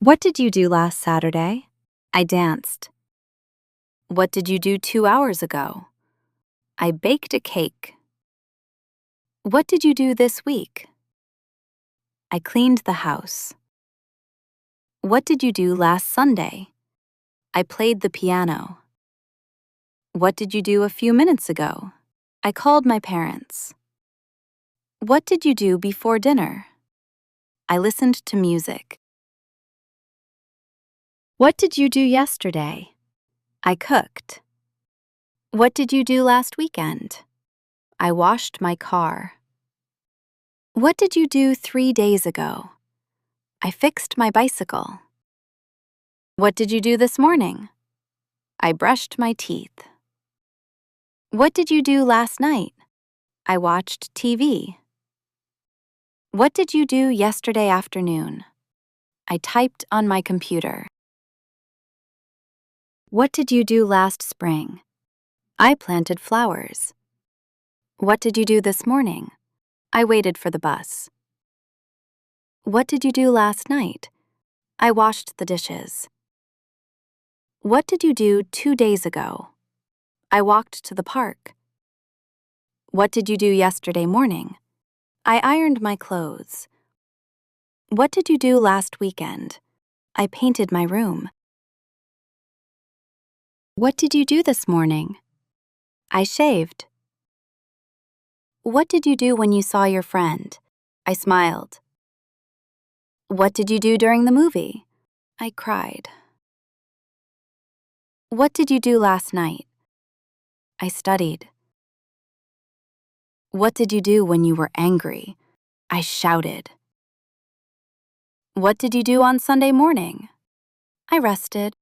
What did you do last Saturday? I danced. What did you do 2 hours ago? I baked a cake. What did you do this week? I cleaned the house. What did you do last Sunday? I played the piano. What did you do a few minutes ago? I called my parents. What did you do before dinner? I listened to music. What did you do yesterday? I cooked. What did you do last weekend? I washed my car. What did you do 3 days ago? I fixed my bicycle. What did you do this morning? I brushed my teeth. What did you do last night? I watched TV. What did you do yesterday afternoon? I typed on my computer. What did you do last spring? I planted flowers. What did you do this morning? I waited for the bus. What did you do last night? I washed the dishes. What did you do 2 days ago? I walked to the park. What did you do yesterday morning? I ironed my clothes. What did you do last weekend? I painted my room. What did you do this morning? I shaved. What did you do when you saw your friend? I smiled. What did you do during the movie? I cried. What did you do last night? I studied. What did you do when you were angry? I shouted. What did you do on Sunday morning? I rested.